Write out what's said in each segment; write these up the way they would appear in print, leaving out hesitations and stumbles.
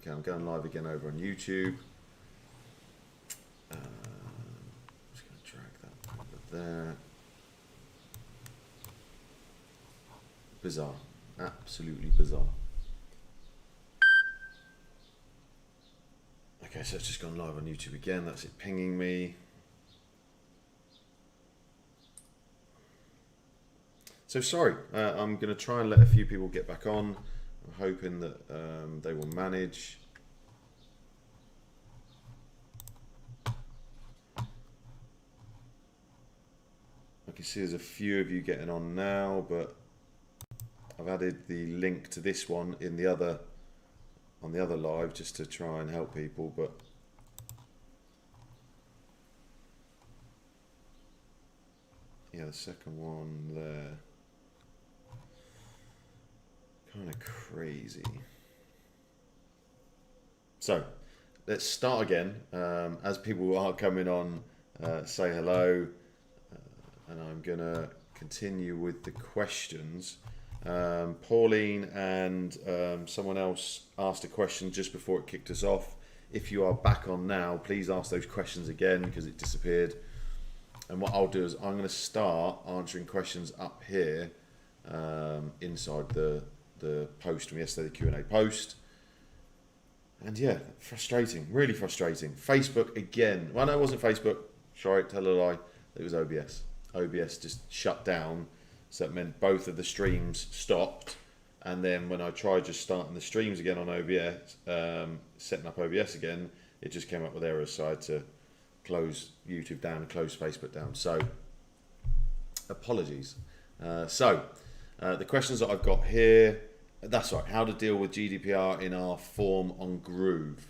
Okay, I'm going live again over on YouTube. I'm just going to drag that over there. Bizarre. Absolutely bizarre. Okay, so it's just gone live on YouTube again. That's it pinging me. So sorry, I'm going to try and let a few people get back on. I'm hoping that they will manage. I can see there's a few of you getting on now, but I've added the link to this one in the other on the other live just to try and help people, but yeah, the second one there, kind of crazy. So let's start again. As people are coming on, say hello, and I'm gonna continue with the questions. Pauline and someone else asked a question just before it kicked us off. If you are back on now, please ask those questions again because it disappeared. And what I'll do is I'm going to start answering questions up here inside the post from yesterday, the Q&A post. And yeah, frustrating, really frustrating. Facebook again. Well, no, it wasn't Facebook. Sorry, tell a lie. It was OBS. OBS just shut down. So that meant both of the streams stopped. And then when I tried just starting the streams again on OBS, setting up OBS again, it just came up with errors. So I had to close YouTube down and close Facebook down. So apologies. The questions that I've got here, that's right, how to deal with GDPR in our form on Groove.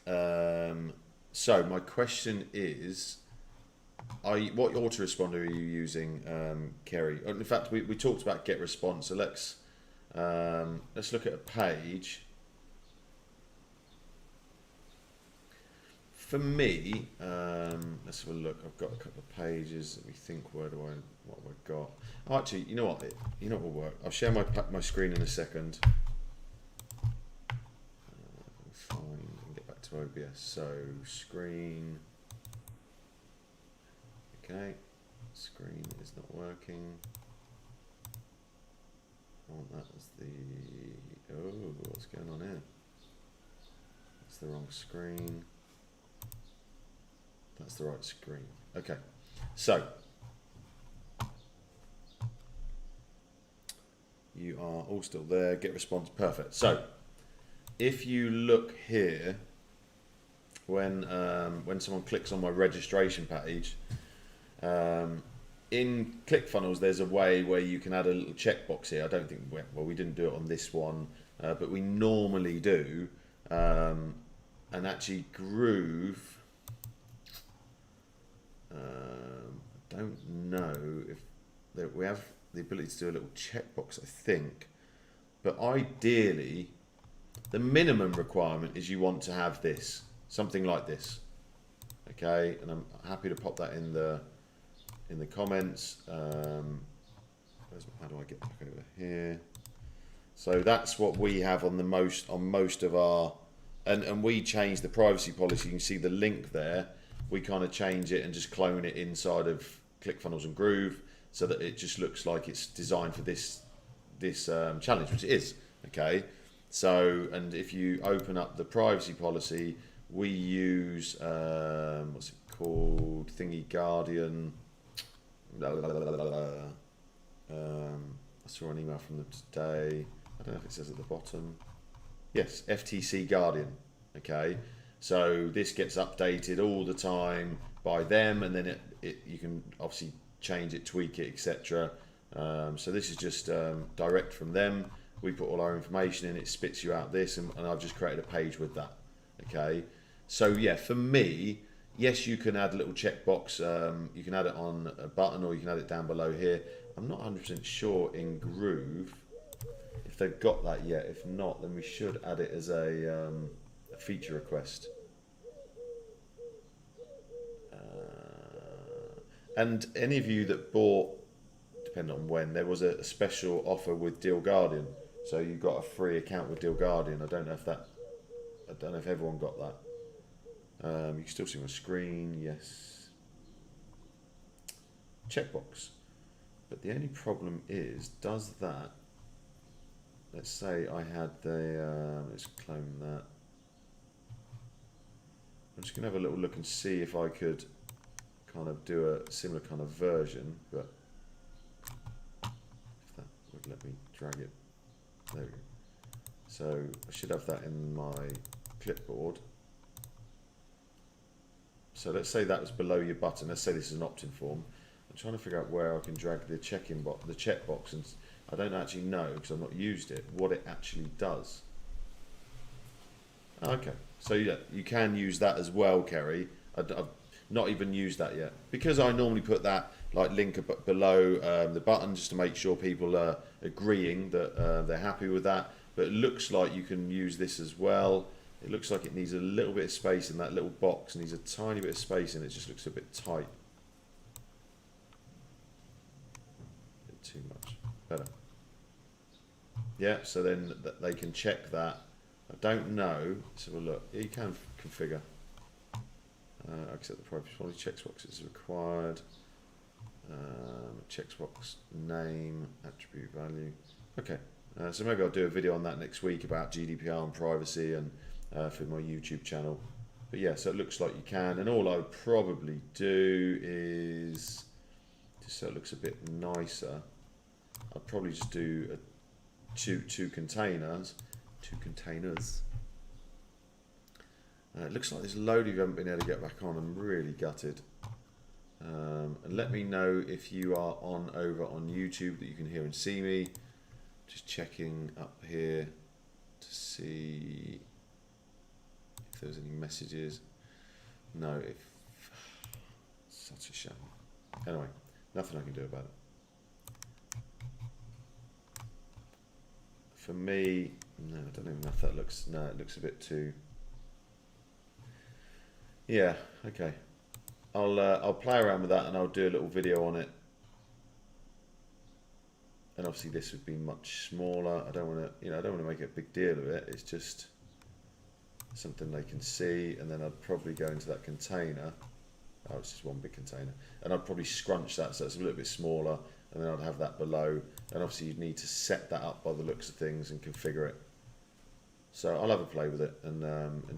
So my question is, what autoresponder are you using, Kerry? In fact, we talked about GetResponse, so let's look at a page. For me, let's have a look. I've got a couple of pages. Let me think. What have I got? Oh, actually, you know what? You know what will work. I'll share my screen in a second. Fine. And get back to OBS. So screen. Okay. Screen is not working. I want that as the. Oh, what's going on here? It's the wrong screen. That's the right screen. Okay, so you are all still there. GetResponse, perfect. So if you look here, when someone clicks on my registration page, in ClickFunnels, there's a way where you can add a little checkbox here. I don't think we didn't do it on this one, but we normally do. And actually, Groove. I don't know if we have the ability to do a little checkbox, I think, but ideally the minimum requirement is you want to have this, something like this, okay? And I'm happy to pop that in the comments. How do I get back over here? So that's what we have on most of our, and we change the privacy policy. You can see the link there. We kind of change it and just clone it inside of ClickFunnels and Groove so that it just looks like it's designed for this challenge, which it is, okay? So, and if you open up the privacy policy, we use, what's it called? Thingy Guardian. I saw an email from them today. I don't know if it says at the bottom. Yes, FTC Guardian, okay? So this gets updated all the time by them, and then you can obviously change it, tweak it, etc. So this is just direct from them. We put all our information in, it spits you out this, and I've just created a page with that. Okay. So yeah, for me, yes, you can add a little checkbox. You can add it on a button, or you can add it down below here. I'm not 100% sure in Groove if they've got that yet. If not, then we should add it as a feature request. And any of you that bought, depending on when, there was a special offer with Deal Guardian. So you got a free account with Deal Guardian. I don't know if that I don't know if everyone got that. You can still see my screen, yes. Checkbox. But the only problem is, does that, let's say I had the, let's clone that. I'm just going to have a little look and see if I could kind of do a similar kind of version, but if that would let me drag it. There we go. So I should have that in my clipboard. So let's say that was below your button. Let's say this is an opt-in form. I'm trying to figure out where I can drag the check-in box, the checkbox, and I don't actually know because I've not used it what it actually does. Okay, so yeah, you can use that as well, Kerry. I've not even used that yet because I normally put that like link below the button just to make sure people are agreeing that they're happy with that. But it looks like you can use this as well. It looks like it needs a little bit of space in that little box. It needs a tiny bit of space and it just looks a bit tight. A bit too much. Better. Yeah, so then they can check that. I don't know. Let's have a look. Yeah, you can configure. Accept the privacy policy. Checkbox is required. Checkbox name, attribute value. Okay. So maybe I'll do a video on that next week about GDPR and privacy and for my YouTube channel. But yeah, so it looks like you can. And all I would probably do is, just so it looks a bit nicer, I'd probably just do two containers. It looks like there's a load you haven't been able to get back on. I'm really gutted. And let me know if you are on over on YouTube that you can hear and see me. Just checking up here to see if there's any messages. No, such a shame. Anyway, nothing I can do about it. For me, no, I don't even know if that looks, no, it looks a bit too, yeah, okay. I'll play around with that and I'll do a little video on it. And obviously this would be much smaller. I don't want to, I don't want to make a big deal of it. It's just something they can see. And then I'd probably go into that container. Oh, it's just one big container. And I'd probably scrunch that so it's a little bit smaller. And then I'd have that below. And obviously you'd need to set that up by the looks of things and configure it. So I'll have a play with it and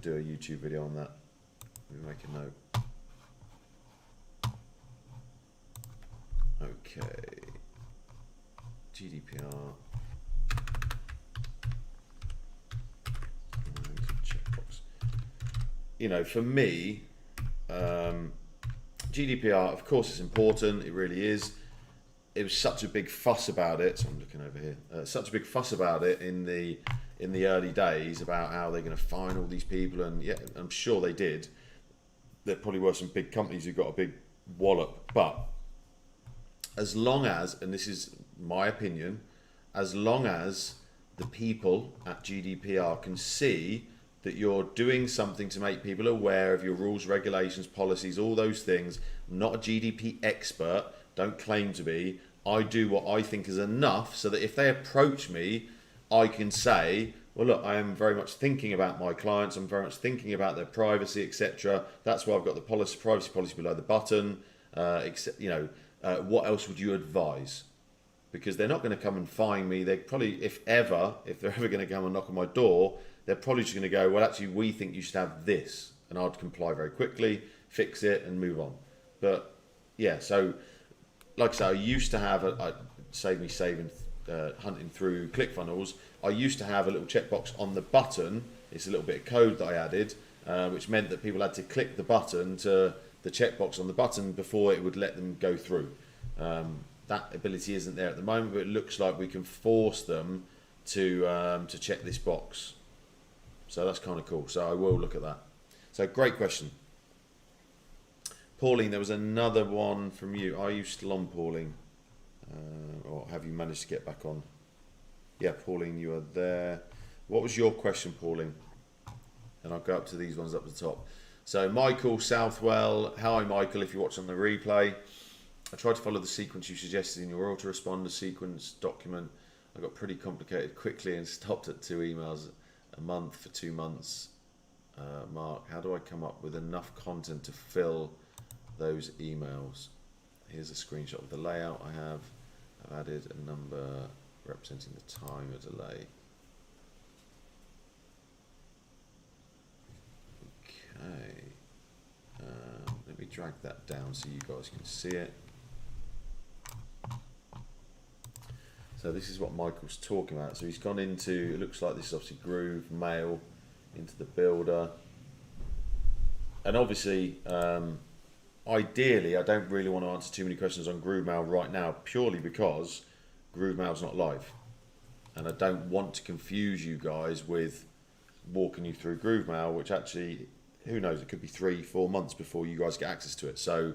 do a YouTube video on that. Let me make a note. Okay. GDPR. Checkbox. For me, GDPR, of course, it's important. It really is. It was such a big fuss about it. So I'm looking over here. Such a big fuss about it in the early days about how they're going to fine all these people, and yeah, I'm sure they did. There probably were some big companies who got a big wallop, but as long as, and this is my opinion, as long as the people at GDPR can see that you're doing something to make people aware of your rules, regulations, policies, all those things. I'm not a GDP expert, don't claim to be. I do what I think is enough so that if they approach me, I can say, well, look, I am very much thinking about my clients. I'm very much thinking about their privacy, etc. That's why I've got the privacy policy below the button. What else would you advise? Because they're not going to come and find me. They probably, if they're ever going to come and knock on my door, they're probably just going to go, well, actually, we think you should have this. And I'd comply very quickly, fix it, and move on. But yeah, so like I say, I used to have, hunting through ClickFunnels, I used to have a little checkbox on the button. It's a little bit of code that I added, which meant that people had to click the button to the checkbox on the button before it would let them go through. That ability isn't there at the moment, but it looks like we can force them to check this box. So that's kind of cool. So I will look at that. So great question. Pauline, there was another one from you. Are you still on, Pauline? Or have you managed to get back on? Yeah, Pauline, you are there. What was your question, Pauline? And I'll go up to these ones up the top. So Michael Southwell, hi Michael, if you watch on the replay. I tried to follow the sequence you suggested in your autoresponder sequence document. I got pretty complicated quickly and stopped at 2 emails a month for 2 months. Mark, how do I come up with enough content to fill those emails? Here's a screenshot of the layout I have. I've added a number representing the time of delay. Okay. Let me drag that down so you guys can see it. So this is what Michael's talking about. So he's gone into, it looks like this is obviously Groove, Mail, into the builder. And obviously, ideally, I don't really want to answer too many questions on GrooveMail right now, purely because GrooveMail's not live. And I don't want to confuse you guys with walking you through GrooveMail, which actually, who knows, it could be 3-4 months before you guys get access to it. So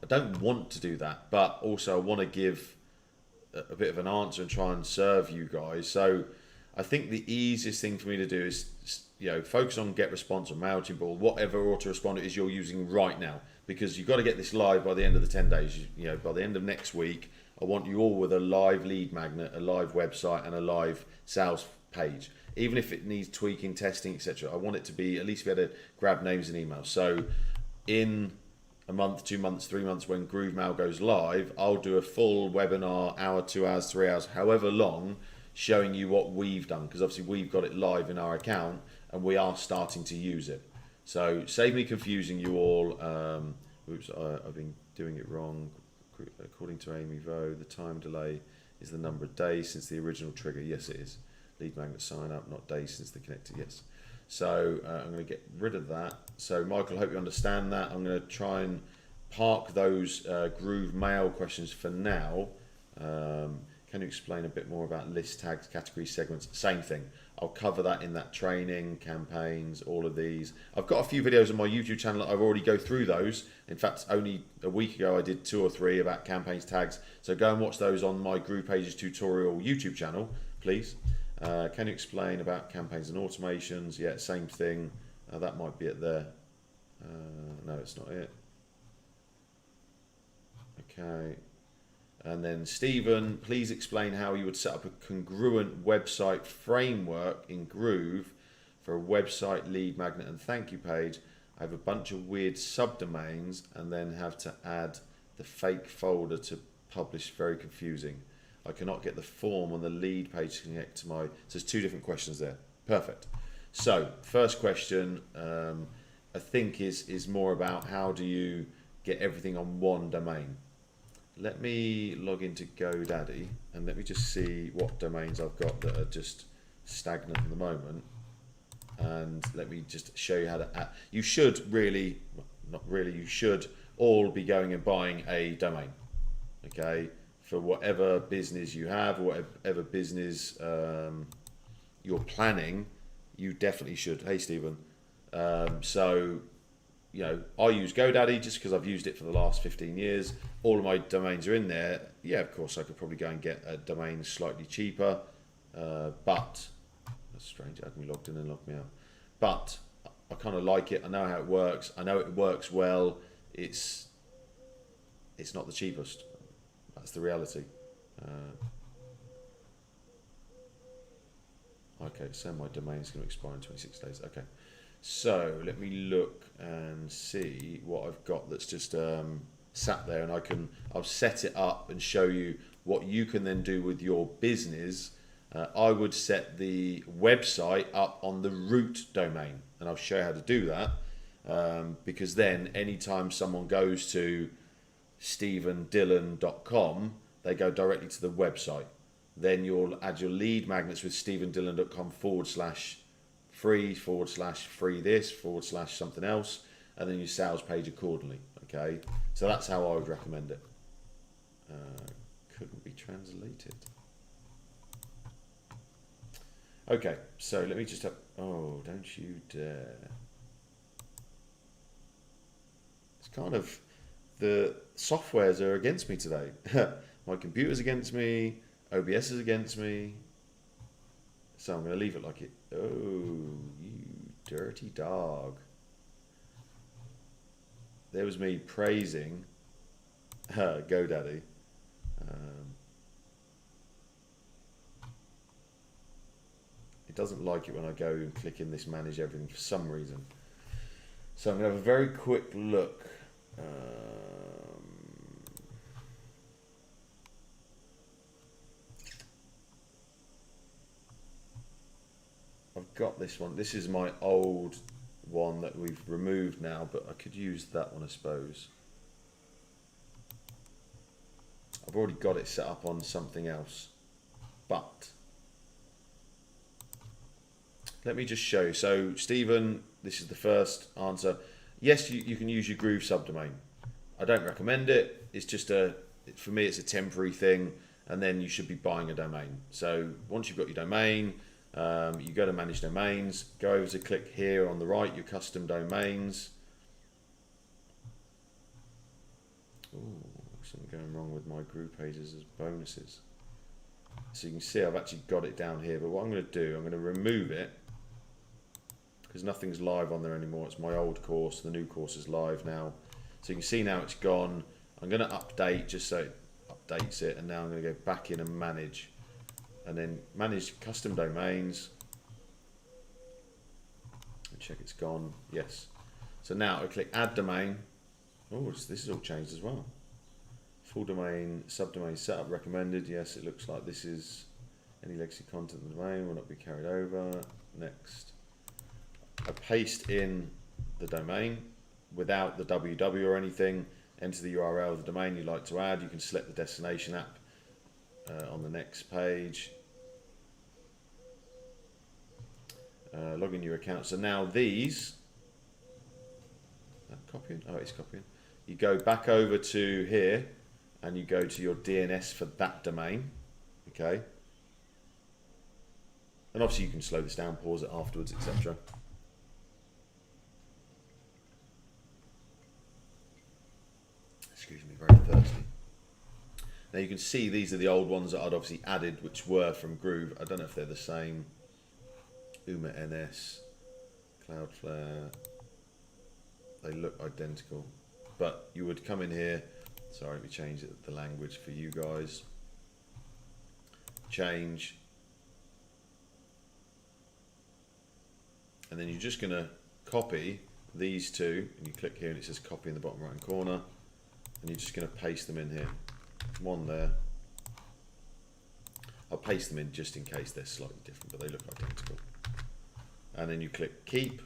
I don't want to do that, but also I want to give a bit of an answer and try and serve you guys. So I think the easiest thing for me to do is, focus on get response or MailChimp or whatever autoresponder it is you're using right now, because you've got to get this live by the end of the 10 days. By the end of next week, I want you all with a live lead magnet, a live website, and a live sales page. Even if it needs tweaking, testing, etc. I want it to be at least be able to grab names and emails. So in a month, 2 months, 3 months, when GrooveMail goes live, I'll do a full webinar, hour, 2 hours, 3 hours, however long, showing you what we've done, because obviously we've got it live in our account and we are starting to use it. So save me confusing you all. Oops, I've been doing it wrong. According to Amy Vo, the time delay is the number of days since the original trigger. Yes, it is. Lead magnet sign up, not days since the connector. Yes. So I'm going to get rid of that. So Michael, I hope you understand that. I'm going to try and park those GrooveMail questions for now. Can you explain a bit more about list tags, category segments? Same thing. I'll cover that in that training, campaigns, all of these. I've got a few videos on my YouTube channel that I've already go through those. In fact, only a week ago I did 2 or 3 about campaigns, tags. So go and watch those on my GroovePages tutorial YouTube channel, please. Can you explain about campaigns and automations? Yeah, same thing. That might be it there. No, it's not it. Okay. And then Stephen, please explain how you would set up a congruent website framework in Groove for a website, lead magnet, and thank you page. I have a bunch of weird subdomains and then have to add the fake folder to publish. Very confusing. I cannot get the form on the lead page to connect to my... So there's 2 different questions there. Perfect. So first question, I think is more about how do you get everything on one domain. Let me log into GoDaddy and let me just see what domains I've got that are just stagnant at the moment. And let me just show you how to add. You should really, not really, you should all be going and buying a domain, okay? For whatever business you have, or whatever business you're planning, you definitely should. Hey, Stephen. So, I use GoDaddy just because I've used it for the last 15 years. All of my domains are in there. Yeah, of course, I could probably go and get a domain slightly cheaper, but that's strange. It had me logged in and logged me out. But I kind of like it. I know how it works. I know it works well. It's not the cheapest. That's the reality. Okay, so my domain is going to expire in 26 days. Okay. So let me look and see what I've got that's just sat there, and I'll set it up and show you what you can then do with your business. I would set the website up on the root domain, and I'll show you how to do that, because then anytime someone goes to stephendillon.com, they go directly to the website. Then you'll add your lead magnets with stephendillon.com /free this / something else, and then your sales page accordingly. Okay, so that's how I would recommend it. Couldn't be translated. Okay, so let me just have, oh, don't you dare. It's kind of, the softwares are against me today. My computer's against me, OBS is against me. So I'm going to leave it like it. Oh, you dirty dog. There was me praising GoDaddy. It doesn't like it when I go and click in this manage everything for some reason. So I'm going to have a very quick look. I've got this one. This is my old one that we've removed now, but I could use that one, I suppose. I've already got it set up on something else, but let me just show you. So Stephen, this is the first answer. Yes, you can use your Groove subdomain. I don't recommend it. It's just for me, it's a temporary thing, and then you should be buying a domain. So once you've got your domain, you go to manage domains, go over to click here on the right, your custom domains. Ooh, something going wrong with my GroovePages as bonuses. So you can see I've actually got it down here, but what I'm going to do, I'm going to remove it because nothing's live on there anymore. It's my old course. The new course is live now. So you can see now it's gone. I'm going to update just so it updates it, and now I'm going to go back in and manage, and then manage custom domains and check it's gone. Yes. So now I click add domain. Oh, this is all changed as well. Full domain, subdomain setup recommended. Yes, it looks like this is any legacy content in the domain will not be carried over. Next. I paste in the domain without the www or anything. Enter the URL of the domain you'd like to add. You can select the destination app on the next page. Log in your account. So now these, copying? Oh, it's copying. You go back over to here and you go to your DNS for that domain. Okay. And obviously you can slow this down, pause it afterwards, etc. Excuse me, very thirsty. Now you can see these are the old ones that I'd obviously added, which were from Groove. I don't know if they're the same. Uma NS, Cloudflare. They look identical, but you would come in here. Sorry, we changed the language for you guys. Change. And then you're just going to copy these two, and you click here and it says copy in the bottom right hand corner, and you're just going to paste them in here. One there. I'll paste them in just in case they're slightly different, but they look identical. And then you click keep.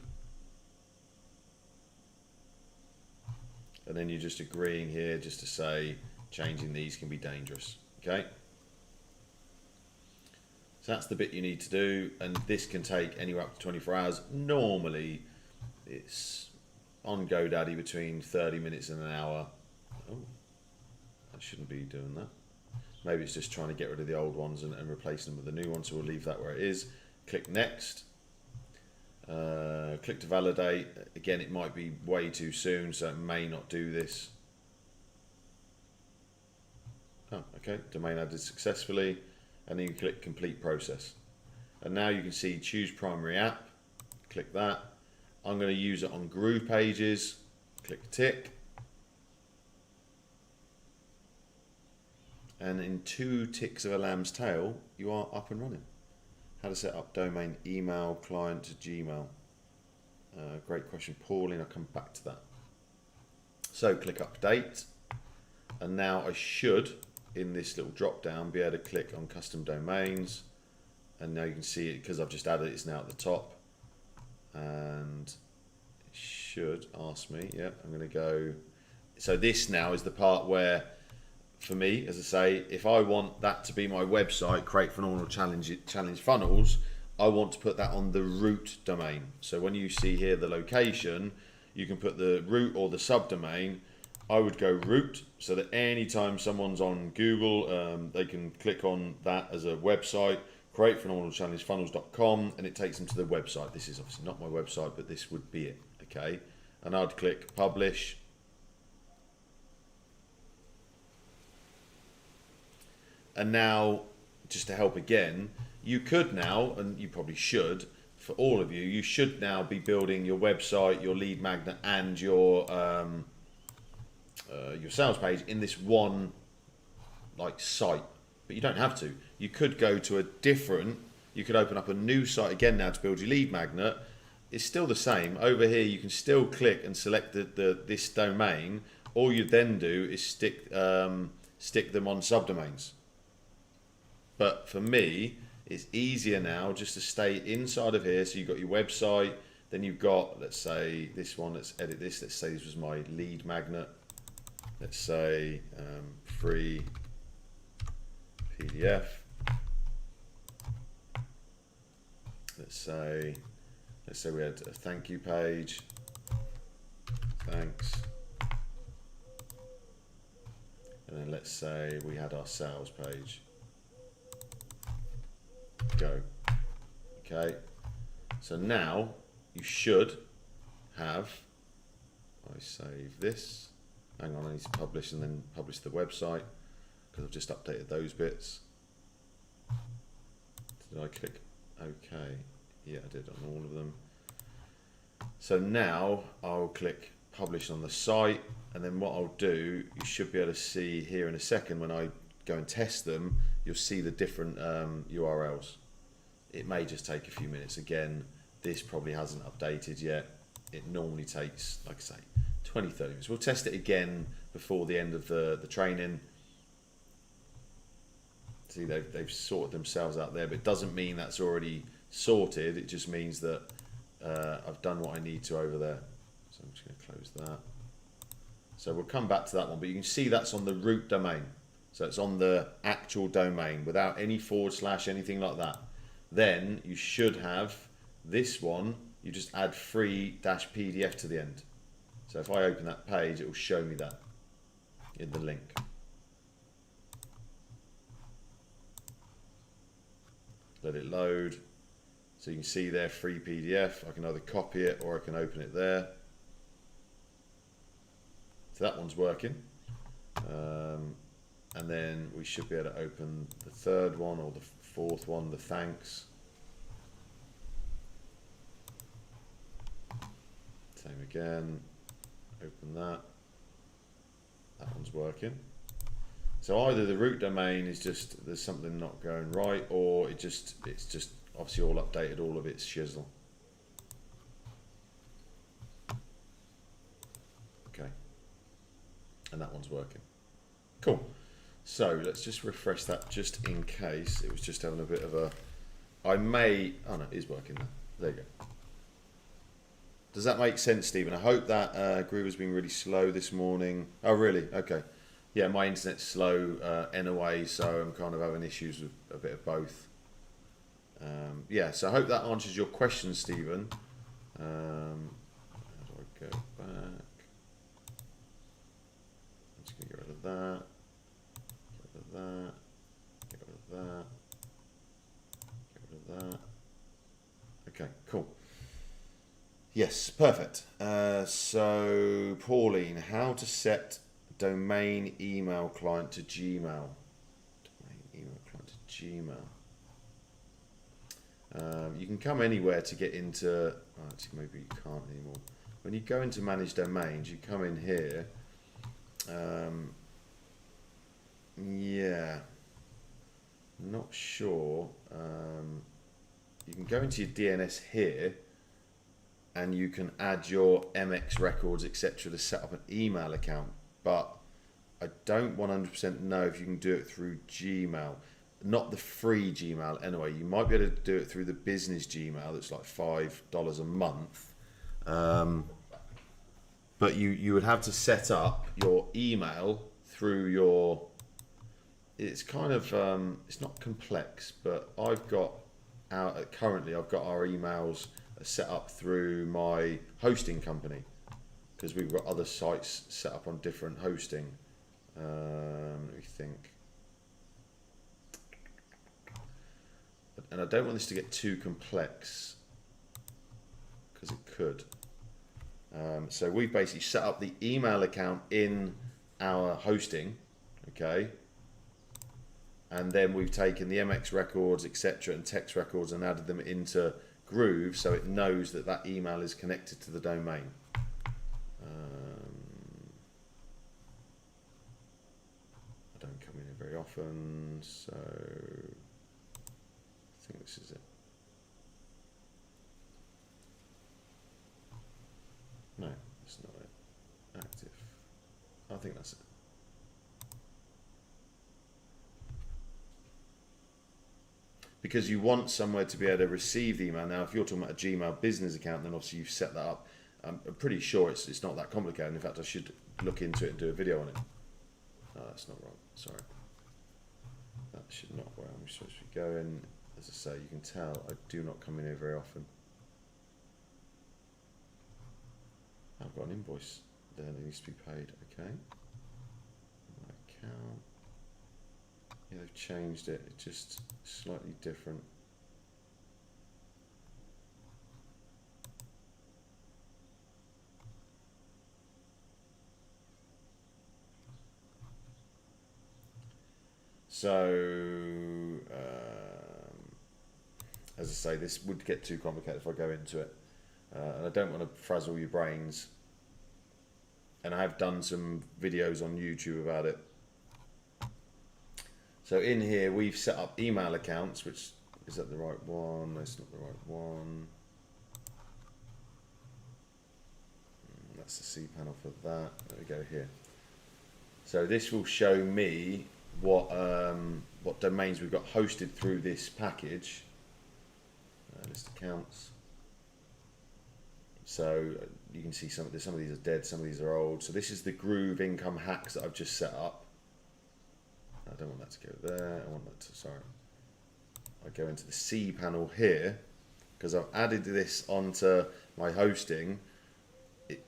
And then you're just agreeing here just to say changing these can be dangerous. Okay. So that's the bit you need to do, and this can take anywhere up to 24 hours. Normally, it's on GoDaddy between 30 minutes and an hour. Oh, I shouldn't be doing that. Maybe it's just trying to get rid of the old ones and replace them with the new ones, so we'll leave that where it is. Click next. Click to validate. Again, it might be way too soon, so it may not do this. Oh, okay. Domain added successfully. And then you click complete process. And now you can see choose primary app. Click that. I'm going to use it on GroovePages. Click tick. And in 2 ticks of a lamb's tail, you are up and running. How to set up domain email client to Gmail. Great question, Pauline. I'll come back to that. So click update. And now I should, in this little drop down, be able to click on custom domains, and now you can see it because I've just added it's now at the top, and it should ask me. Yeah, I'm going to go. So this now is the part where, for me, as I say, if I want that to be my website, create phenomenal challenge funnels, I want to put that on the root domain. So when you see here the location, you can put the root or the subdomain. I would go root, so that anytime someone's on Google, they can click on that as a website, create phenomenalchallengefunnels.com, and it takes them to the website. This is obviously not my website, but this would be it, okay? And I'd click publish. And now, just to help again, you could now, and you probably should, for all of you, you should now be building your website, your lead magnet, and your sales page in this one site, but you don't have to. You could go to a different, You could open up a new site again now to build your lead magnet. It's still the same. Over here, you can still click and select this domain. All you then do is stick them on subdomains. But for me, it's easier now just to stay inside of here. So you've got your website, then you've got, let's say, this one. Let's edit this. Let's say this was my lead magnet. Let's say free PDF. Let's say we had a thank you page. Thanks. And then let's say we had our sales page. Go. Okay. So now you should have, I save this. Hang on, I need to publish and then publish the website because I've just updated those bits. Did I click OK? Yeah, I did on all of them. So now I'll click publish on the site, and then what I'll do, you should be able to see here in a second when I go and test them, you'll see the different URLs. It may just take a few minutes. Again, this probably hasn't updated yet. It normally takes, like I say, 20, 30 minutes. We'll test it again before the end of the training. See, they've sorted themselves out there, but it doesn't mean that's already sorted. It just means that I've done what I need to over there. So I'm just going to close that. So we'll come back to that one, but you can see that's on the root domain. So it's on the actual domain without any / anything like that. Then you should have this one. You just add free-PDF to the end. So if I open that page, it will show me that in the link. Let it load. So you can see there, free PDF. I can either copy it or I can open it there. So that one's working. And then we should be able to open the third one or the fourth one, the thanks. Same again. Open that. That one's working. So either the root domain is just there's something not going right, or it's just obviously all updated, all of its shizzle. Okay. And that one's working. Cool. So let's just refresh that just in case it was just having a bit of a. Oh no, it is working now. There you go. Does that make sense, Stephen? I hope that Groove has been really slow this morning. Oh, really? Okay. Yeah, my internet's slow anyway, so I'm kind of having issues with a bit of both. Yeah, so I hope that answers your question, Stephen. How do I go back? I'm just going to get rid of that. Get rid of that. Get rid of that. Get rid of that. Okay, cool. Yes, perfect. So, Pauline, how to set domain email client to Gmail? Domain email client to Gmail. You can come anywhere to get into. Oh, actually, maybe you can't anymore. When you go into manage domains, you come in here. Yeah, not sure. You can go into your DNS here. And you can add your MX records, etc., to set up an email account. But I don't 100% know if you can do it through Gmail. Not the free Gmail anyway. You might be able to do it through the business Gmail. That's like $5 a month. But you would have to set up your email through your. It's kind of it's not complex, but currently I've got our emails set up through my hosting company because we've got other sites set up on different hosting. Let me think. And I don't want this to get too complex because it could. So we basically set up the email account in our hosting, okay? And then we've taken the MX records, etc., and text records and added them into Groove, so it knows that that email is connected to the domain. I don't come in here very often, so I think this is it. No, that's not it. Active. I think that's it. Because you want somewhere to be able to receive the email. Now, if you're talking about a Gmail business account, then obviously you've set that up. I'm pretty sure it's not that complicated. In fact, I should look into it and do a video on it. No, that's not right. Sorry. That should not where I'm supposed to be going. As I say, you can tell I do not come in here very often. I've got an invoice there that needs to be paid. Okay. My account. Yeah, they've changed it. It's just slightly different. So, as I say, this would get too complicated if I go into it. And I don't want to frazzle your brains. And I have done some videos on YouTube about it. So in here, we've set up email accounts, which is that the right one? No, it's not the right one. That's the C panel for that. There we go here. So this will show me what domains we've got hosted through this package. List accounts. So you can see some of these are dead, some of these are old. So this is the Groove income hacks that I've just set up. I don't want that to go there. I want that to, sorry. I go into the C panel here because I've added this onto my hosting.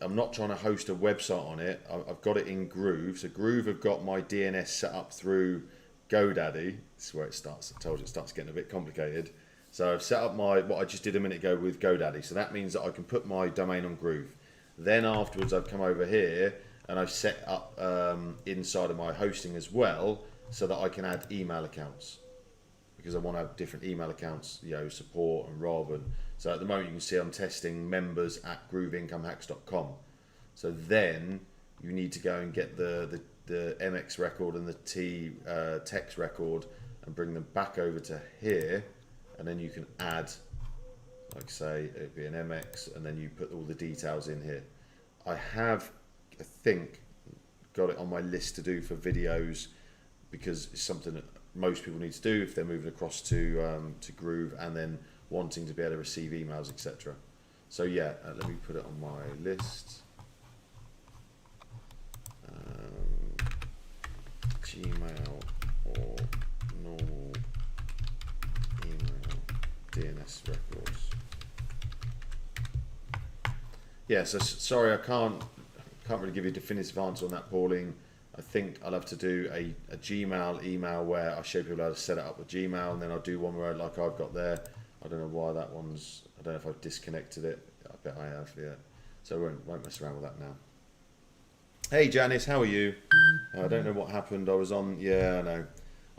I'm not trying to host a website on it. I've got it in Groove. So Groove have got my DNS set up through GoDaddy. This is where it starts. I told you it starts getting a bit complicated. So I've set up what I just did a minute ago with GoDaddy. So that means that I can put my domain on Groove. Then afterwards I've come over here and I've set up inside of my hosting as well so that I can add email accounts. Because I want to have different email accounts, you know, support and Rob. And so at the moment you can see I'm testing members@grooveincomehacks.com. So then you need to go and get the MX record and the T text record and bring them back over to here. And then you can add, like say, it'd be an MX, and then you put all the details in here. I think, got it on my list to do for videos because it's something that most people need to do if they're moving across to Groove and then wanting to be able to receive emails, etc. So yeah, let me put it on my list. Gmail or normal email DNS records. Yeah, so sorry I can't really give you a definitive answer on that, Pauline. I think I'll have to do a Gmail email where I show people how to set it up with Gmail, and then I'll do one where like I've got there. I don't know why that one's, I don't know if I've disconnected it. I bet I have, yeah. So I won't mess around with that now. Hey Janice, how are you? I don't know what happened. I was on, yeah, I know.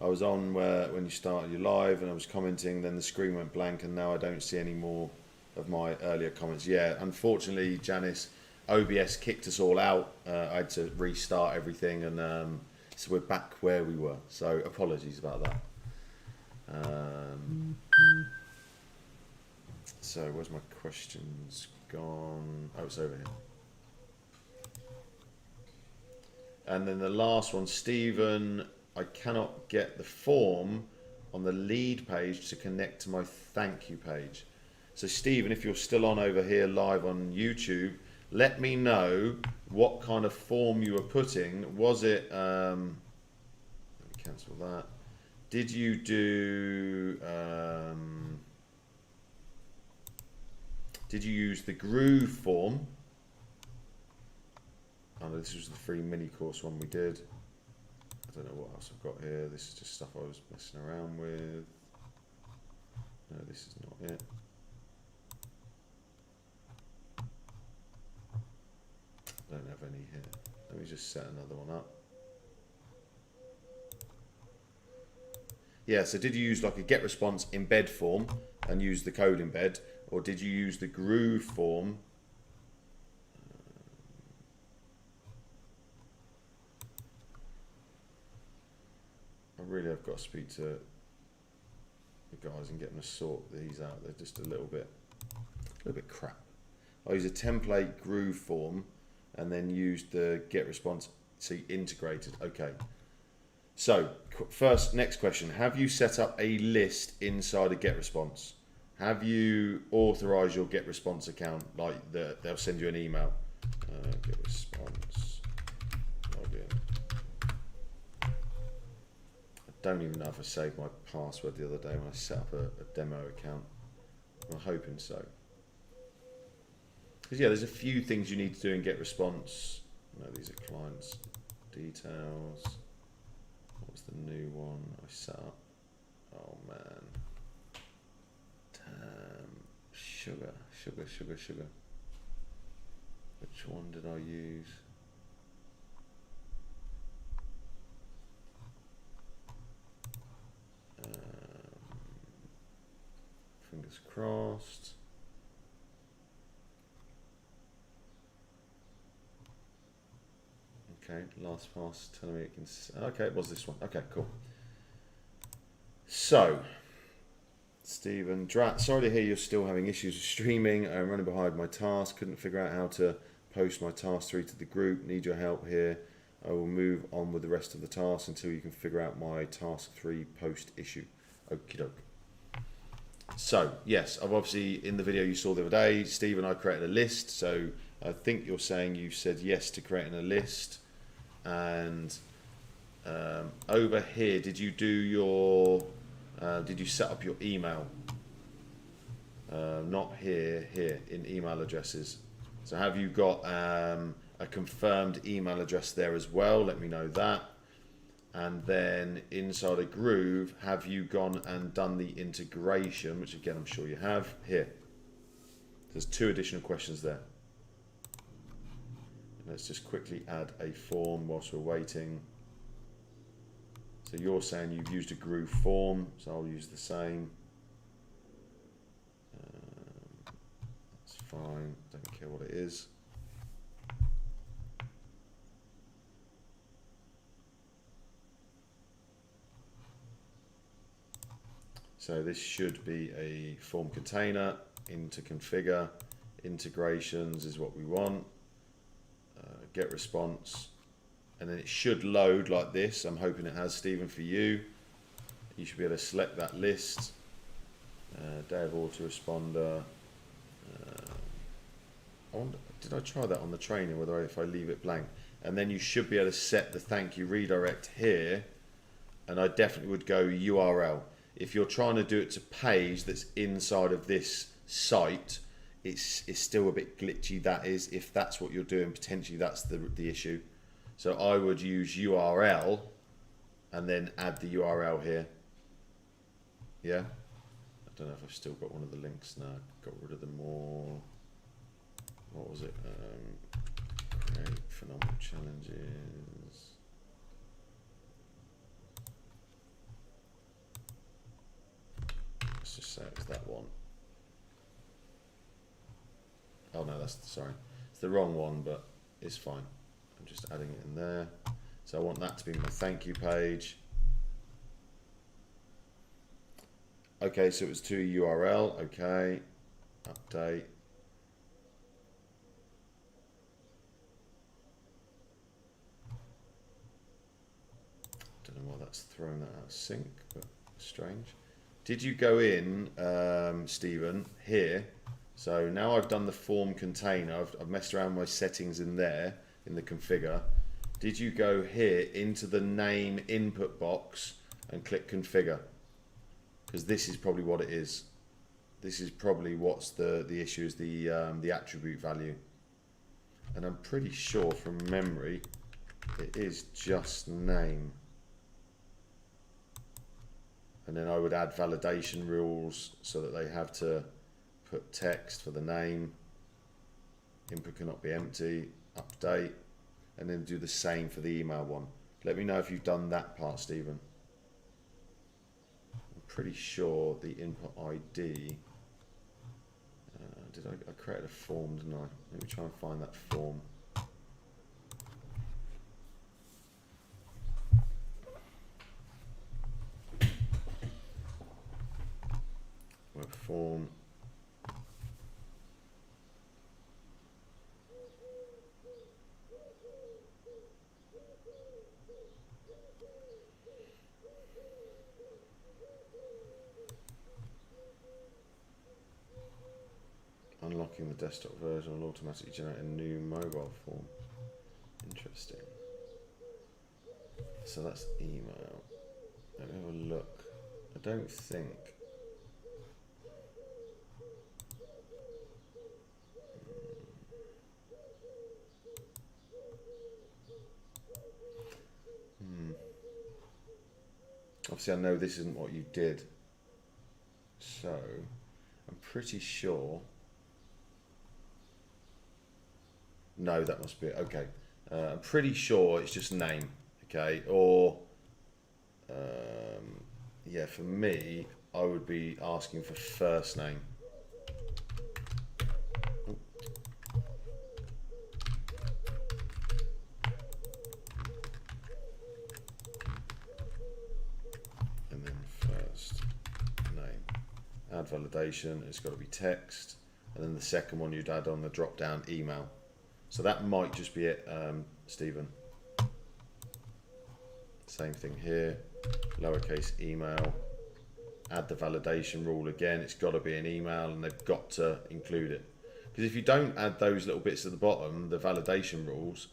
I was on when you started your live and I was commenting, then the screen went blank and now I don't see any more of my earlier comments. Yeah, unfortunately, Janice, OBS kicked us all out. I had to restart everything and so we're back where we were. So apologies about that. So where's my questions gone? Oh, it's over here. And then the last one, Stephen, I cannot get the form on the lead page to connect to my thank you page. So Stephen, if you're still on over here live on YouTube, let me know what kind of form you were putting. Was it, let me cancel that. Did you do, did you use the Groove form? Oh no, this was the free mini course one we did. I don't know what else I've got here. This is just stuff I was messing around with. No, this is not it. I don't have any here. Let me just set another one up. Yeah, so did you use like a get response embed form and use the code embed, or did you use the Groove form? I really have got to speak to the guys and get them to sort these out. They're just a little bit crap. I use a template Groove form and then use the get response. See, integrated. Okay. So next question. Have you set up a list inside a get response? Have you authorized your get response account? Like they'll send you an email. Get response. Login. I don't even know if I saved my password the other day when I set up a demo account. I'm hoping so. Because yeah, there's a few things you need to do in get response. No, these are clients details. What was the new one I set up? Oh man. Damn. Sugar. Which one did I use? Fingers crossed. Okay, last pass telling me it can. Okay, it was this one. Okay, cool. So, Stephen Drat, sorry to hear you're still having issues with streaming. I'm running behind my task. Couldn't figure out how to post my task 3 to the group. Need your help here. I will move on with the rest of the tasks until you can figure out my task 3 post issue. Okie doke. So, yes, I've obviously, in the video you saw the other day, Steve and I created a list. So, I think you're saying you said yes to creating a list. And over here, did you do your, did you set up your email? Not here, here in email addresses. So have you got a confirmed email address there as well? Let me know that. And then inside of Groove, have you gone and done the integration, which again, I'm sure you have, here. There's 2 additional questions there. Let's just quickly add a form whilst we're waiting. So you're saying you've used a Groove form, so I'll use the same. That's fine, don't care what it is. So this should be a form container, into configure, integrations is what we want. Get response, and then it should load like this. I'm hoping it has, Stephen, for you. You should be able to select that list. Day of autoresponder. I wonder, did I try that on the training, whether if I leave it blank? And then you should be able to set the thank you redirect here, and I definitely would go URL. If you're trying to do it to page that's inside of this site, it's still a bit glitchy. That is, if that's what you're doing, potentially that's the issue. So I would use URL and then add the URL here. Yeah, I don't know if I've still got one of the links now. Got rid of them all. What was it? Create phenomenal challenges. Let's just say it was that one. Oh no, sorry, it's the wrong one, but it's fine. I'm just adding it in there. So I want that to be my thank you page. Okay, so it was to URL. Okay, update. Don't know why that's thrown that out of sync, but strange. Did you go in, Stephen, here? So now I've done the form container, I've messed around with my settings in there, in the configure. Did you go here into the name input box and click configure? Because this is probably what it is. This is probably what's the issue, is the attribute value. And I'm pretty sure from memory, it is just name. And then I would add validation rules so that they have to put text for the name, input cannot be empty, update, and then do the same for the email one. Let me know if you've done that part, Stephen. I'm pretty sure the input ID, I created a form, didn't I? Let me try and find that form. Web form. unlocking the desktop version will automatically generate a new mobile form. Interesting. So that's email. Let me have a look. I don't think. Obviously, I know this isn't what you did. So, I'm pretty sure. No, that must be it. Okay. I'm pretty sure it's just name. Okay. Or, yeah, for me, I would be asking for first name. And then first name. Add validation, it's got to be text. And then the second one you'd add on the drop down email. So that might just be it, Stephen. Same thing here, lowercase email. Add the validation rule again, it's got to be an email and they've got to include it. Because if you don't add those little bits at the bottom, the validation rules,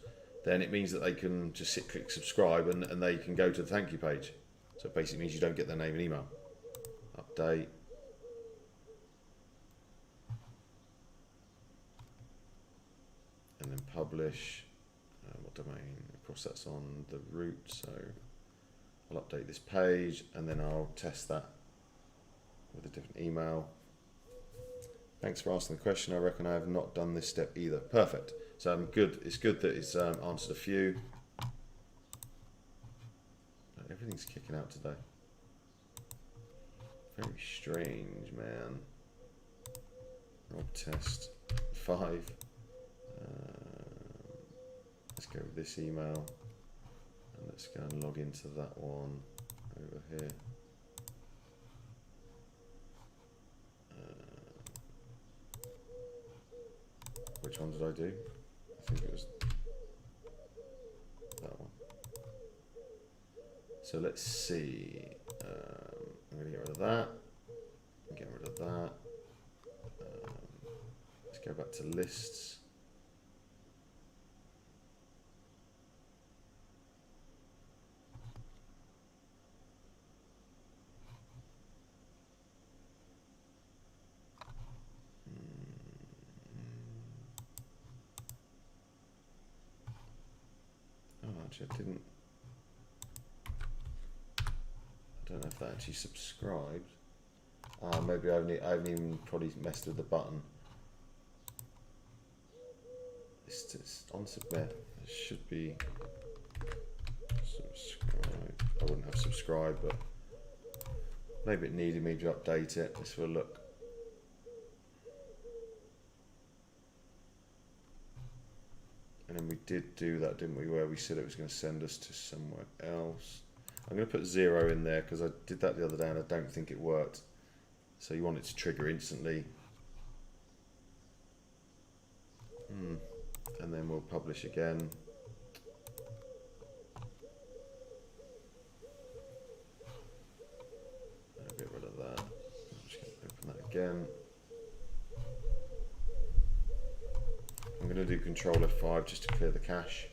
then it means that they can just click subscribe and they can go to the thank you page. So it basically means you don't get their name and email. Update. And then publish. What domain? Of course, that's on the root. So I'll update this page and then I'll test that with a different email. Thanks for asking the question. I reckon I have not done this step either. Perfect. So I'm good. It's good that it's answered a few. Everything's kicking out today. Very strange, man. Rob test 5. Let's go with this email. And let's go and log into that one over here. Which one did I do? I think it was that one. So let's see. I'm going to get rid of that. Get rid of that. Let's go back to lists. Oh, actually, I didn't. I don't know if that actually subscribed. Maybe I haven't even probably messed with the button. It's on submit. It should be subscribe. I wouldn't have subscribed, but maybe it needed me to update it. Let's have a look. And then we did do that, didn't we? Where we said it was going to send us to somewhere else. I'm going to put 0 in there because I did that the other day and I don't think it worked. So you want it to trigger instantly. And then we'll publish again. I'll get rid of that. I'm just going to open that again. I'm going to do Control F5 just to clear the cache.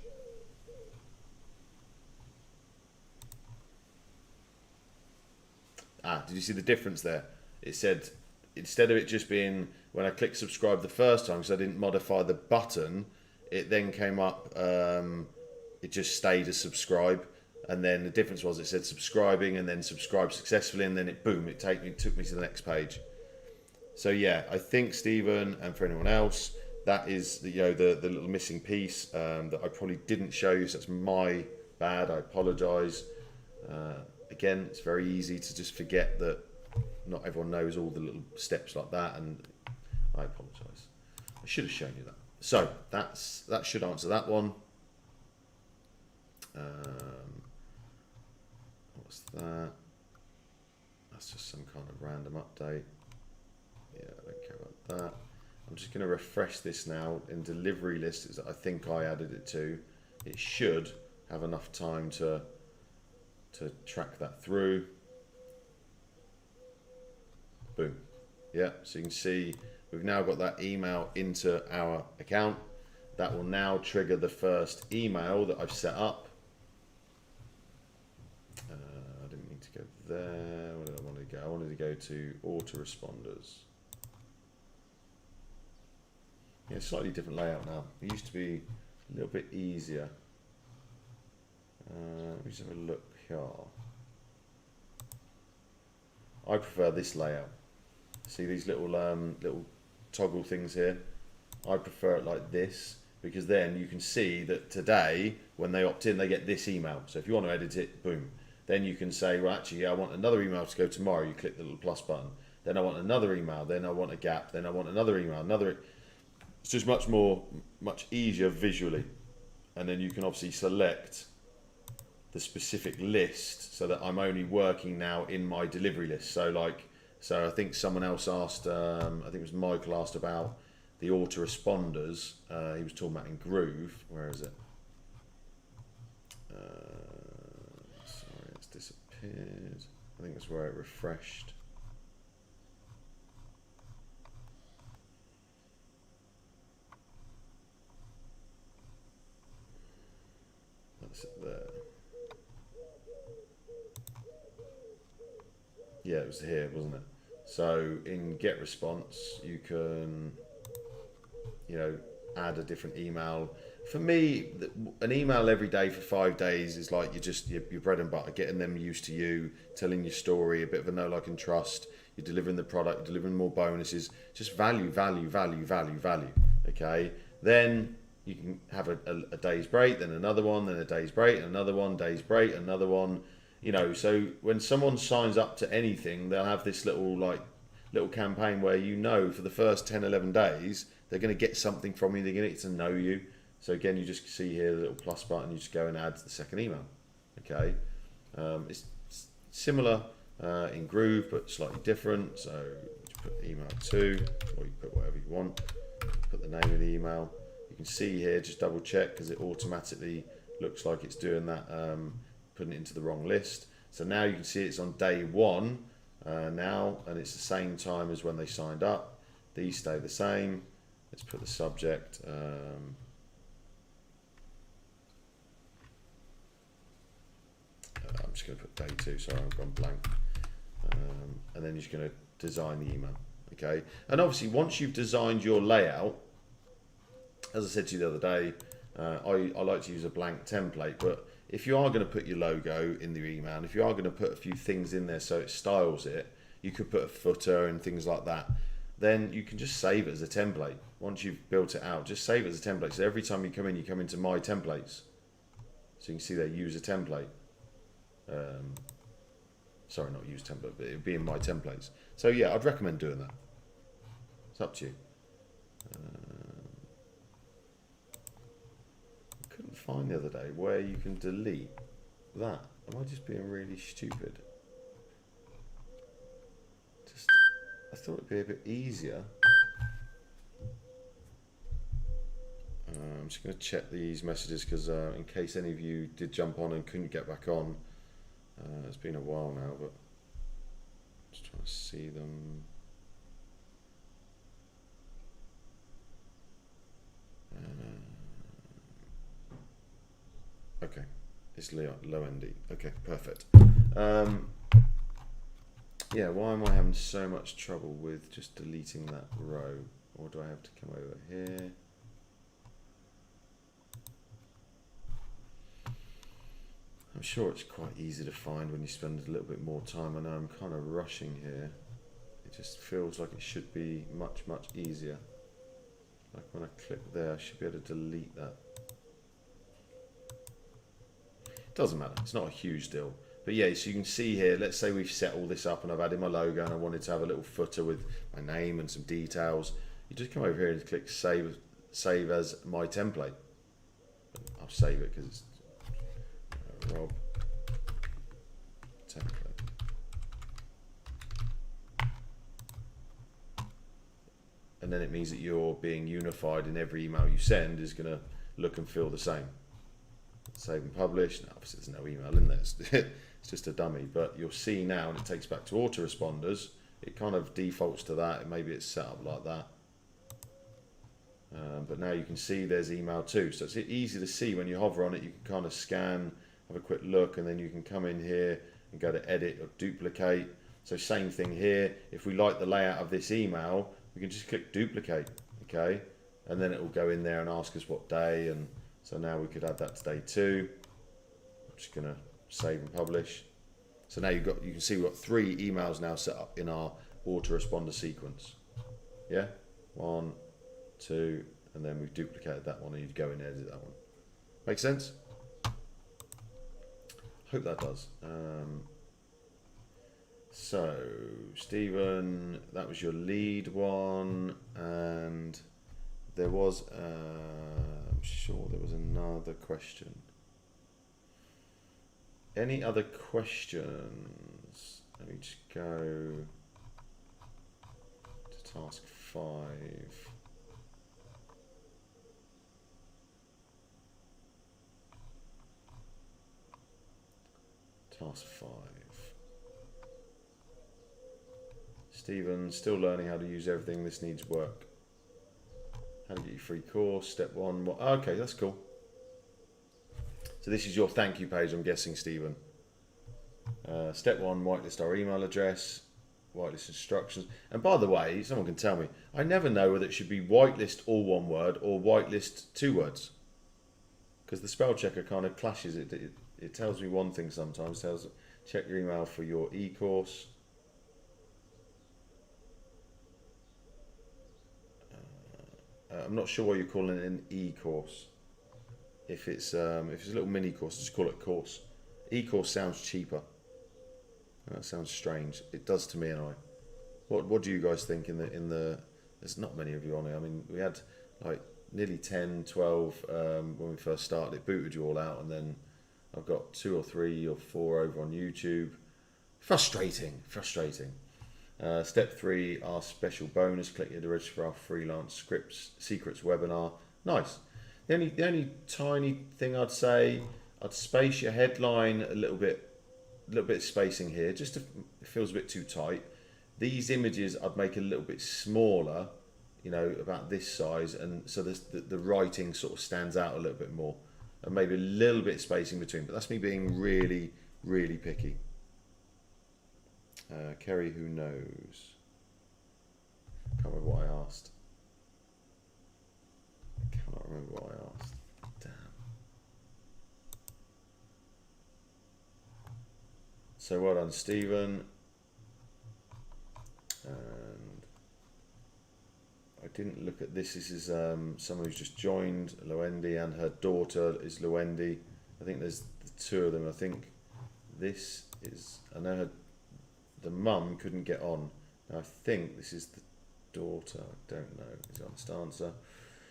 Did you see the difference there? It said, instead of it just being, when I clicked subscribe the first time, because I didn't modify the button, it then came up, it just stayed as subscribe. And then the difference was it said subscribing and then subscribe successfully, and then it, boom, it took me to the next page. So yeah, I think, Stephen, and for anyone else, that is the little missing piece that I probably didn't show you, so that's my bad, I apologise. Again, it's very easy to just forget that not everyone knows all the little steps like that, and I apologise. I should have shown you that. So that should answer that one. What's that? That's just some kind of random update. Yeah, I don't care about that. I'm just going to refresh this now in delivery lists that I think I added it to. It should have enough time to track that through. Boom. Yeah, so you can see we've now got that email into our account. That will now trigger the first email that I've set up. I didn't mean to go there. Where did I want to go? I wanted to go to autoresponders. Yeah, slightly different layout now. It used to be a little bit easier. Let me just have a look here. I prefer this layout. See these little little toggle things here? I prefer it like this, because then you can see that today, when they opt in, they get this email. So if you want to edit it, boom. Then you can say, well, actually, yeah, I want another email to go tomorrow. You click the little plus button. Then I want another email. Then I want a gap. Then I want another email. It's just much easier visually. And then you can obviously select the specific list so that I'm only working now in my delivery list. So I think someone else asked, I think it was Michael asked about the autoresponders. He was talking about in Groove. Where is it? Sorry, it's disappeared. I think that's where it refreshed. That's it there. Yeah, it was here, wasn't it? So in get response, you can, add a different email. For me, an email every day for 5 days is like your bread and butter, getting them used to you, telling your story, a bit of a know, like, and trust. You're delivering the product, you're delivering more bonuses, just value. Okay, then you can have a day's break, then another one, then a day's break, another one, day's break, another one. So when someone signs up to anything, they'll have this little campaign where for the first 10, 11 days, they're going to get something from you, they're going to get to know you. So again, you just see here the little plus button, you just go and add the second email. Okay, it's similar in Groove, but slightly different. So you put email 2, or you put whatever you want, put the name of the email. You can see here, just double check, because it automatically looks like it's doing that, putting it into the wrong list. So now you can see it's on day 1 now, and it's the same time as when they signed up. These stay the same. Let's put the subject. I'm just going to put day 2. Sorry, I've gone blank. And then you're just going to design the email. Okay. And obviously, once you've designed your layout, as I said to you the other day, I like to use a blank template. But if you are going to put your logo in the email, and if you are going to put a few things in there so it styles it, you could put a footer and things like that. Then you can just save it as a template. Once you've built it out, just save it as a template. So every time you come into my templates. So you can see there, use a template. Sorry, not use template, but it would be in my templates. So yeah, I'd recommend doing that. It's up to you. I couldn't find the other day where you can delete that. Am I just being really stupid? I thought it'd be a bit easier. I'm just going to check these messages, because in case any of you did jump on and couldn't get back on, it's been a while now, but just trying to see them. Okay, it's low ND. Okay, perfect. Yeah, why am I having so much trouble with just deleting that row? Or do I have to come over here? I'm sure it's quite easy to find when you spend a little bit more time. I know I'm kind of rushing here. It just feels like it should be much easier. Like when I click there, I should be able to delete that. Doesn't matter, it's not a huge deal. But yeah, so you can see here, let's say we've set all this up and I've added my logo and I wanted to have a little footer with my name and some details. You just come over here and click save as my template. I'll save it because it's Rob template. And then it means that you're being unified, and every email you send is going to look and feel the same. Save and publish. Now, obviously there's no email in there. It's just a dummy, but you'll see now, and it takes back to autoresponders. It kind of defaults to that. Maybe it's set up like that. But now you can see there's email too. So it's easy to see when you hover on it. You can kind of scan, have a quick look, and then you can come in here and go to edit or duplicate. So same thing here. If we like the layout of this email, we can just click duplicate, okay? And then it will go in there and ask us what day. And so now we could add that to day 2. I'm just gonna save and publish. So now you can see we've got 3 emails now set up in our autoresponder sequence. Yeah, 1, 2, and then we've duplicated that one, and you'd go in and edit that one. Make sense? Hope that does. So, Stephen, that was your lead one, and there was, I'm sure there was another question. Any other questions? Let me just go to task 5. Task 5. Stephen, still learning how to use everything. This needs work. How to get your free course. Step 1. Okay, that's cool. So this is your thank you page, I'm guessing, Stephen. Step 1, whitelist our email address. Whitelist instructions. And by the way, someone can tell me, I never know whether it should be whitelist all one word or whitelist 2 words. Because the spell checker kind of clashes. It tells me one thing sometimes. It tells check your email for your e-course. I'm not sure why you're calling it an e-course. If it's a little mini course, just call it course. E-course sounds cheaper. That sounds strange. It does to me anyway. What do you guys think in the there's not many of you on here. I mean, we had like nearly 10, 12 when we first started. It booted you all out, and then I've got 2 or 3 or 4 over on YouTube. Frustrating. Step 3, our special bonus. Click here to register for our freelance scripts secrets webinar. Nice. The only tiny thing I'd say, I'd space your headline a little bit spacing here. Just it feels a bit too tight. These images I'd make a little bit smaller, you know, about this size, and so the writing sort of stands out a little bit more, and maybe a little bit spacing between. But that's me being really, really picky. Kerry, who knows? Can't remember what I asked. I cannot remember what I asked. Damn. So well done, Stephen. And I didn't look at this. This is someone who's just joined, Loendi, and her daughter is Loendi. I think there's the 2 of them. I think this is, I know the mum couldn't get on. Now I think this is the daughter. I don't know. Is the honest answer.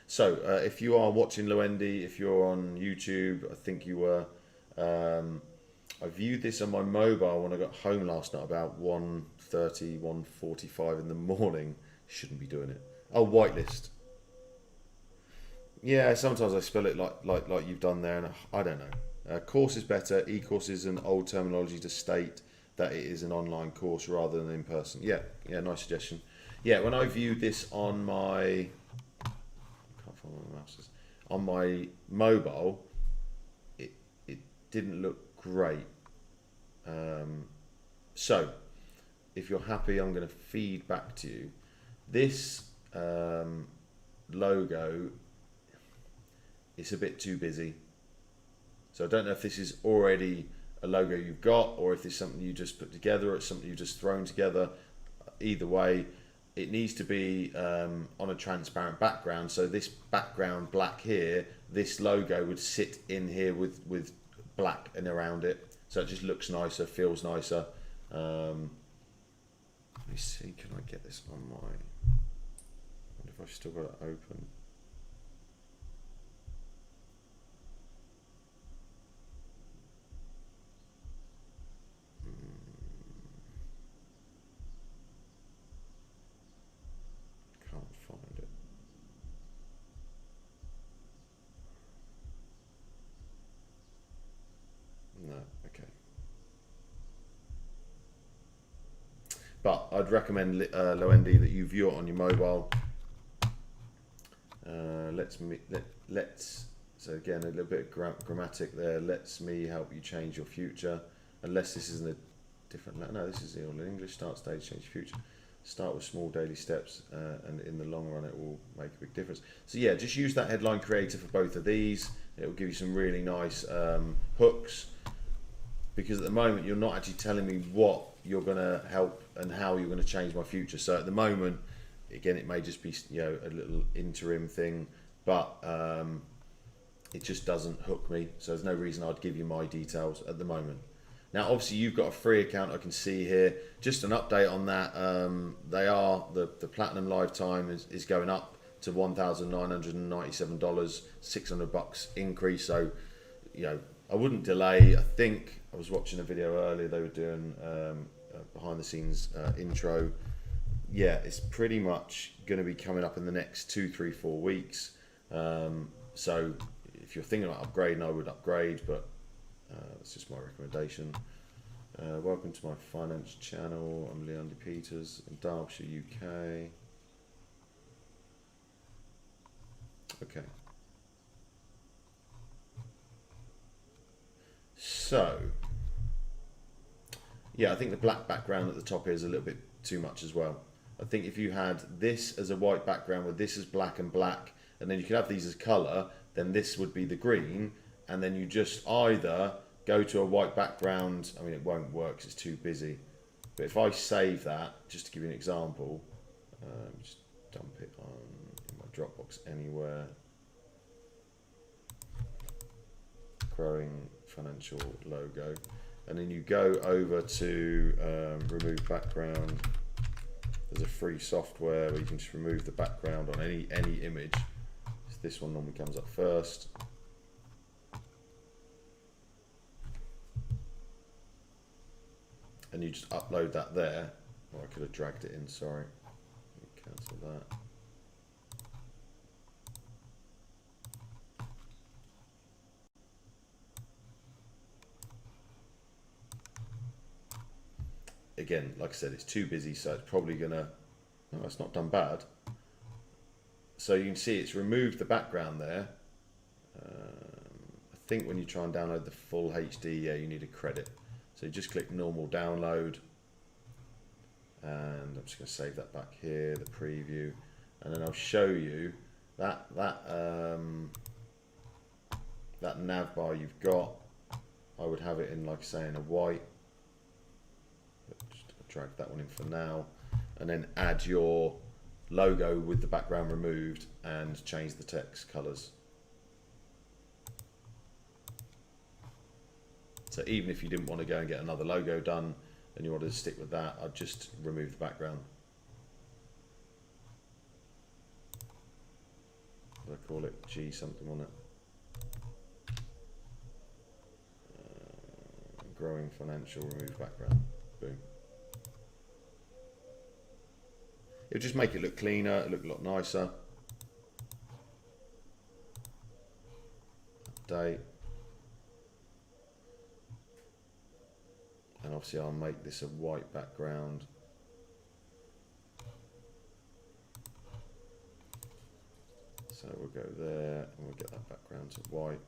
So if you are watching Loendi, if you're on YouTube, I think you were. I viewed this on my mobile when I got home last night about 1:30, 1:45 in the morning. Shouldn't be doing it. Oh, whitelist. Yeah, sometimes I spell it like you've done there, and I don't know. Course is better. E-course is an old terminology to state that it is an online course rather than in person. Yeah, nice suggestion. Yeah, when I viewed this on my, can't find where my mouse is, on my mobile, it didn't look great. So, if you're happy, I'm going to feed back to you. This logo is a bit too busy. So I don't know if this is already a logo you've got, or if it's something you just put together, or it's something you've just thrown together. Either way, it needs to be on a transparent background. So this background black here, this logo would sit in here with black and around it. So it just looks nicer, feels nicer. Let me see, can I get this on my, I wonder if I've still got it open. Can't find it. No, okay. But I'd recommend Loendi that you view it on your mobile. let's so again a little bit of grammatic there. Lets me help you change your future, unless this isn't a different. No, this is all in English. Start stage, change your future. Start with small daily steps, and in the long run, it will make a big difference. So yeah, just use that headline creator for both of these. It will give you some really nice hooks, because at the moment you're not actually telling me what you're going to help and how you're going to change my future. So at the moment, again, it may just be, you know, a little interim thing, but it just doesn't hook me. So there's no reason I'd give you my details at the moment. Now, obviously, you've got a free account, I can see here. Just an update on that. The Platinum Lifetime is going up to $1,997, $600 increase. So, you know, I wouldn't delay. I think I was watching a video earlier, they were doing behind the scenes intro. Yeah, it's pretty much going to be coming up in the next 2, 3, 4 weeks. So if you're thinking about upgrading, I would upgrade, but that's just my recommendation. Welcome to my finance channel. I'm Leon De Peters in Derbyshire, UK. Okay. So, yeah, I think the black background at the top here is a little bit too much as well. I think if you had this as a white background with this as black and black, and then you could have these as colour, then this would be the green, and then you just either go to a white background. I mean, it won't work because it's too busy. But if I save that, just to give you an example, just dump it on in my Dropbox anywhere. Growing financial logo. And then you go over to remove background. There's a free software where you can just remove the background on any image. So this one normally comes up first. And you just upload that there. Oh, I could have dragged it in, sorry. Cancel that. Again, like I said, it's too busy, so it's probably gonna, no, it's not done bad. So you can see it's removed the background there. I think when you try and download the full HD, yeah, you need a credit. So you just click normal download, and I'm just going to save that back here, the preview, and then I'll show you that nav bar you've got. I would have it in, like I say, in a white. Just drag that one in for now, and then add your logo with the background removed and change the text colors. So even if you didn't want to go and get another logo done and you wanted to stick with that, I'd just remove the background. I call it G something on it. Growing financial, remove background. Boom. It'll just make it look cleaner, it'll look a lot nicer. Update. And obviously I'll make this a white background. So we'll go there and we'll get that background to white.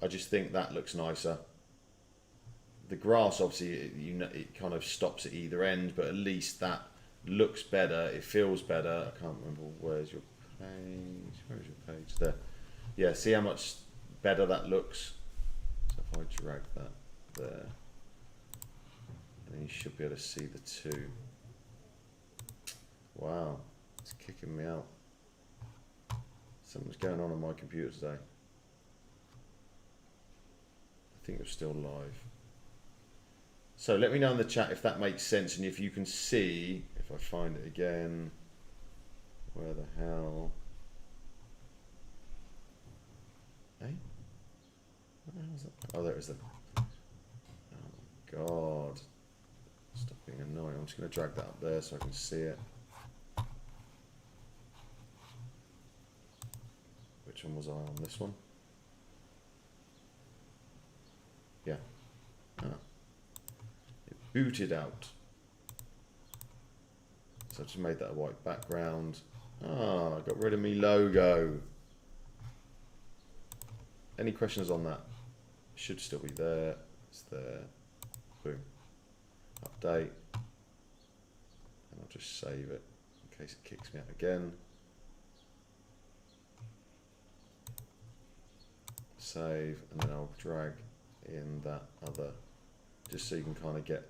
I just think that looks nicer. The grass, obviously, it kind of stops at either end, but at least that looks better. It feels better. I can't remember, where's your page? Where's your page? There. Yeah, see how much better that looks? So if I drag that there, and then you should be able to see the two. Wow, it's kicking me out. Something's going on my computer today. I think we're still live. So let me know in the chat if that makes sense, and if you can see, if I find it again, where the hell? Hey? Where the hell is that? Oh, there it is. Oh my god. Stop being annoying. I'm just going to drag that up there so I can see it. Which one was I on? This one? Yeah. Ah. It booted out. So I just made that a white background. Ah, got rid of me logo. Any questions on that? Should still be there. It's there. Boom. Update. And I'll just save it in case it kicks me out again. Save, and then I'll drag in that other, just so you can kind of get,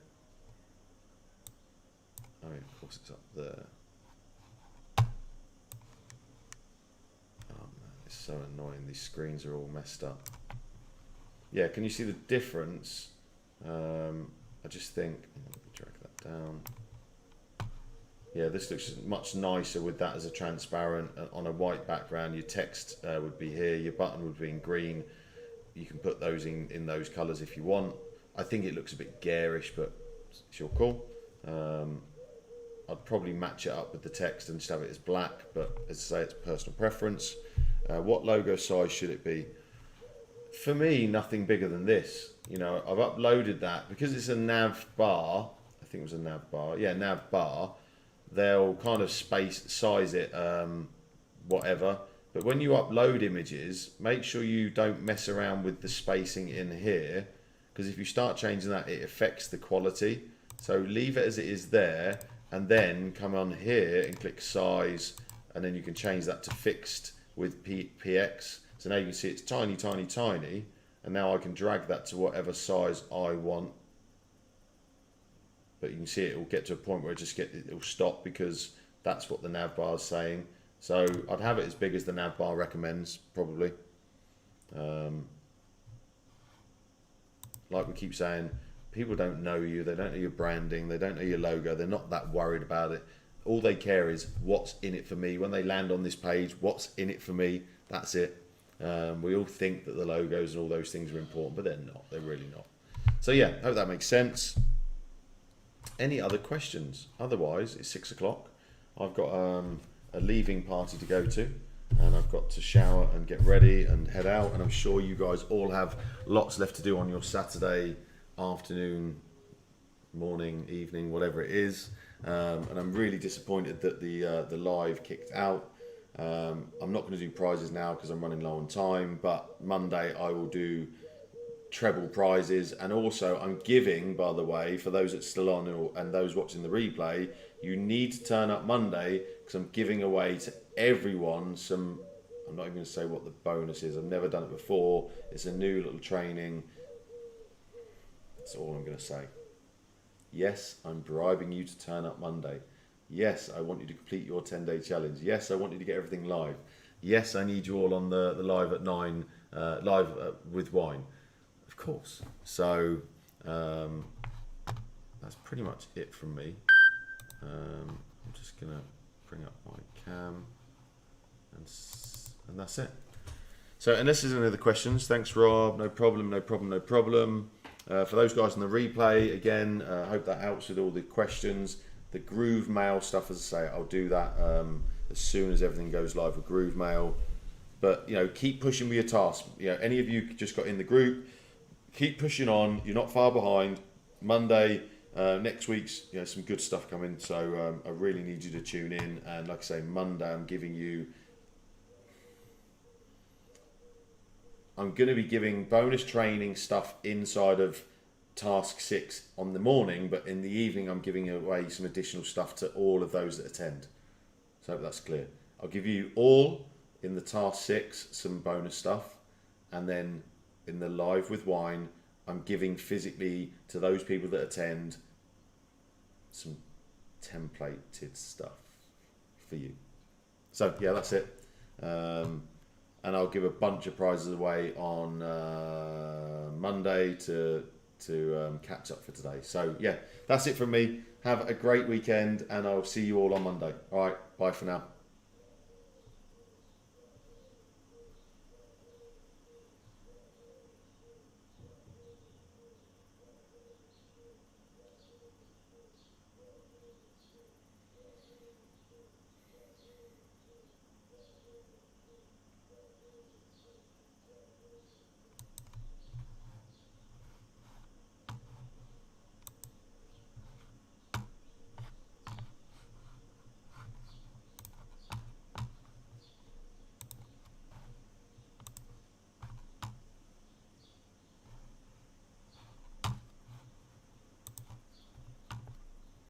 I mean, of course it's up there. Oh man, it's so annoying, these screens are all messed up. Yeah, can you see the difference? I just think, let me drag that down. Yeah, this looks much nicer with that as a transparent. On a white background, your text would be here, your button would be in green. You can put those in those colours if you want. I think it looks a bit garish, but it's your call. I'd probably match it up with the text and just have it as black, but as I say, it's personal preference. What logo size should it be? For me, nothing bigger than this. You know, I've uploaded that because it's a nav bar. I think it was a nav bar. Yeah, nav bar. They'll kind of size it, whatever. But when you upload images, make sure you don't mess around with the spacing in here, because if you start changing that, it affects the quality. So leave it as it is there, and then come on here and click size, and then you can change that to fixed with PX. So now you can see it's tiny, tiny, tiny, and now I can drag that to whatever size I want. But you can see it will get to a point where it'll stop, because that's what the nav bar is saying. So I'd have it as big as the nav bar recommends, probably. Like we keep saying, people don't know you, they don't know your branding, they don't know your logo, they're not that worried about it. All they care is what's in it for me. When they land on this page, what's in it for me, that's it. We all think that the logos and all those things are important, but they're not, they're really not. So yeah, hope that makes sense. Any other questions? Otherwise, it's 6 o'clock. I've got a leaving party to go to, and I've got to shower and get ready and head out, and I'm sure you guys all have lots left to do on your Saturday afternoon, morning, evening, whatever it is. And I'm really disappointed that the live kicked out. I'm not going to do prizes now because I'm running low on time, but Monday I will do treble prizes, and also I'm giving, by the way, for those that's still on and those watching the replay, you need to turn up Monday, because I'm giving away to everyone some, I'm not even going to say what the bonus is, I've never done it before, it's a new little training, that's all I'm going to say. Yes, I'm bribing you to turn up Monday. Yes, I want you to complete your 10-day challenge. Yes, I want you to get everything live. Yes, I need you all on the live at 9, live with wine. Of course. So that's pretty much it from me. I'm just gonna bring up my cam, and that's it. So unless there's any other questions, thanks Rob. No problem. No problem. No problem. For those guys on the replay, again, I hope that helps with all the questions. The Groove Mail stuff, as I say, I'll do that as soon as everything goes live with Groove Mail. But you know, keep pushing with your tasks. You know, any of you just got in the group, keep pushing on. You're not far behind. Monday, next week's some good stuff coming. So I really need you to tune in. And like I say, Monday, I'm going to be giving bonus training stuff inside of task 6 on the morning, but in the evening I'm giving away some additional stuff to all of those that attend. So I hope that's clear. I'll give you all in the task 6 some bonus stuff, and then in the live with wine I'm giving physically to those people that attend some templated stuff for you. So yeah, that's it. And I'll give a bunch of prizes away on Monday to catch up for today. So yeah, that's it from me. Have a great weekend, and I'll see you all on Monday. All right, bye for now.